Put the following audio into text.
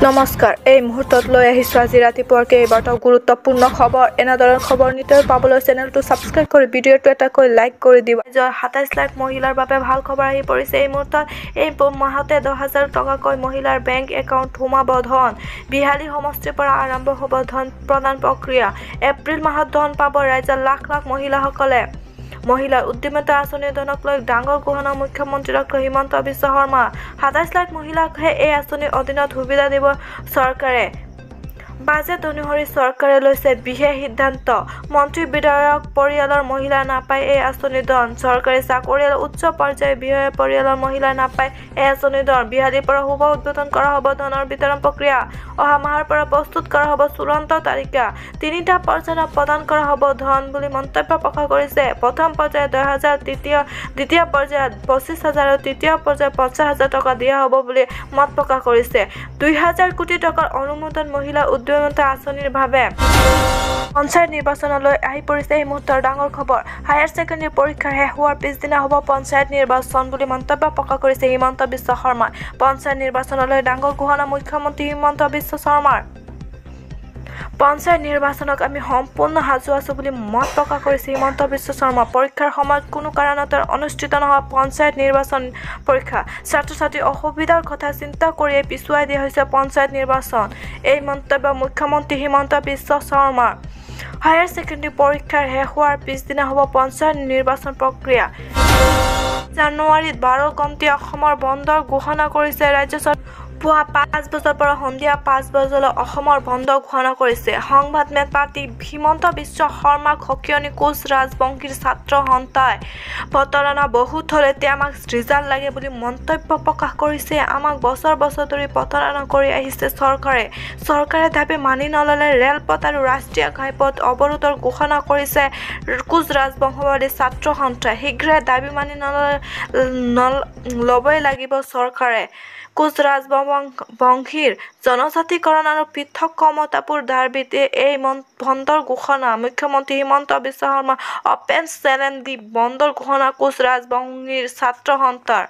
নমস্কাৰ এই মুহূৰ্তত লৈ আহিছো আজি ৰাতিপুৱাৰ কেইবাটাও গুৰুত্বপূৰ্ণ খবৰ এনেদৰে খবৰ নিতৌ পাবলৈ চেনেলটো সাবস্ক্ৰাইব কৰি ভিডিঅ'টো এটাকৈ লাইক কৰি দিবা 27 লাখ মহিলাৰ বাবে ভাল খবৰ আহি পৰিছে এই মুহূৰ্তত এই মাহতে 10,000 টকাকৈ মহিলাৰ বেংক একাউণ্ট সোমাব ধন বিহালী সমষ্টিৰ পৰা আৰম্ভ হ'ব ধন প্ৰদান প্ৰক্ৰিয়া এপ্ৰিল মাহত ধন পাব ৰাজ্যৰ লাখ লাখ মহিলাসকলে মহিলাৰ উদ্যমিতা আঁচনি ধনক লৈ ডাঙৰ ঘোষণা মুখ্যমন্ত্ৰী ডক্টৰ হিমন্ত বিশ্ব শৰ্মা 27 লাখ মহিলাকহে এই আঁচনিৰ অধীনত সুবিধা দিব চৰকাৰে বাজেট অনুসৰি চৰকাৰে লৈছে বিশেষ সিদ্ধান্ত মন্ত্ৰী বিধায়ক পৰিয়ালৰ মহিলা নাপায় এই আঁচনি ধন চৰকাৰী চাকৰিয়াল উচ্চ পৰ্যায়ৰ বিষয়া পৰিয়ালৰ মহিলা নাপায় এই আঁচনি ধন বিহালীৰ পৰা শুভ উদ্বোধন কৰা হ'ব ধনৰ বিতৰণ প্ৰক্ৰিয়া অহা মাহৰ পৰা প্ৰস্তুত কৰা হ'ব চূড়ান্ত তালিকা তিনিটা পৰ্যায়ত প্ৰদান কৰা হ'ব ধন বুলি মন্তব্য প্ৰকাশ কৰিছে প্ৰথম পৰ্যায়ত 10,000 দ্বিতীয় পৰ্যায়ত 25,000 আৰু তৃতীয় পৰ্যায়ত 50,000 টকা দিয়া হ'ব বুলি মত প্ৰকাশ কৰিছে 2,000 কোটি টকাৰ অনুমোদন মহিলা উদ্যমিতা আঁচনিৰ বাবে পঞ্চায়ত নিৰ্বাচনলৈ আহি পৰিছে এই মুহূৰ্তৰ ডাঙৰ খবৰ হায়াৰ ছেকেণ্ডাৰী পৰীক্ষা শেষ হোৱাৰ পিছদিনা হ'ব পঞ্চায়ত নিৰ্বাচন বুলি মন্তব্য প্ৰকাশ কৰিছে হিমন্ত বিশ্ব শৰ্মা পঞ্চায়ত নিৰ্বাচনলৈ ডাঙৰ ঘোষণা মুখ্যমন্ত্ৰী হিমন্ত বিশ্ব শৰ্মাৰ পঞ্চায়ত নিৰ্বাচনক আমি সম্পূৰ্ণ সাজু আছো বুলি মত প্ৰকাশ কৰিছে হিমন্ত বিশ্ব শৰ্মা পৰীক্ষাৰ সময়ত কোনো কাৰণত অনুষ্ঠিত নহয় পঞ্চায়ত নিৰ্বাচন পৰীক্ষা ছাত্ৰ-ছাত্ৰীৰ অসুবিধাৰ কথা চিন্তা কৰি পিছুৱাই দিয়া হৈছে পঞ্চায়ত নিৰ্বাচন এই মন্তব্য মুখ্যমন্ত্ৰী হিমন্ত বিশ্ব শৰ্মাৰ হায়াৰ ছেকেণ্ডাৰী পৰীক্ষাৰ শেষ হোৱাৰ পিছদিনা হ'ব পঞ্চায়ত নিৰ্বাচন প্ৰক্ৰিয়া জানুৱাৰীত 12 গণ্টি অসমৰ বন্ধৰ ঘোষণা কৰিছে ৰাজ্য চৰকাৰে পুৱা 5 বজাৰ পৰা সন্ধিয়া 5 বজালৈ অসমৰ বন্ধ ঘোষণা কৰিছে সংবাদ মেল পাতি হিমন্ত বিশ্ব শৰ্মাক সকিয়নি কোচ ৰাজবংশীৰ ছাত্ৰ সন্তাই প্ৰতাৰণা বহুত হ'লে আমাক ৰিজাল্ট লাগে বুলি মন্তব্য প্ৰকাশ কৰিছে আমাক বছৰ বছৰ ধৰি প্ৰতাৰণা কৰি আহিছে চৰকাৰে দাবী মানি নললে ৰেলপথ আৰু ৰাষ্ট্ৰীয় ঘাইপথ অৱৰোধৰ ঘোষণা কৰিছে কোচ ৰাজবংশবাদী ছাত্ৰ সন্থাই শীঘ্ৰে দাবী মানি ল'বই লাগিব চৰকাৰে কোচ ৰাজবংশীৰ জনজাতিকৰণ আৰু পৃথক কমতাপুৰ দাবীতে এই বন্ধৰ ঘোষণা মুখ্যমন্ত্ৰী হিমন্ত বিশ্ব শৰ্মা অপেন চেলেঞ্জ দি বন্ধৰ ঘোষণা কোচ ৰাজবংশীৰ ছাত্ৰ সন্থাৰ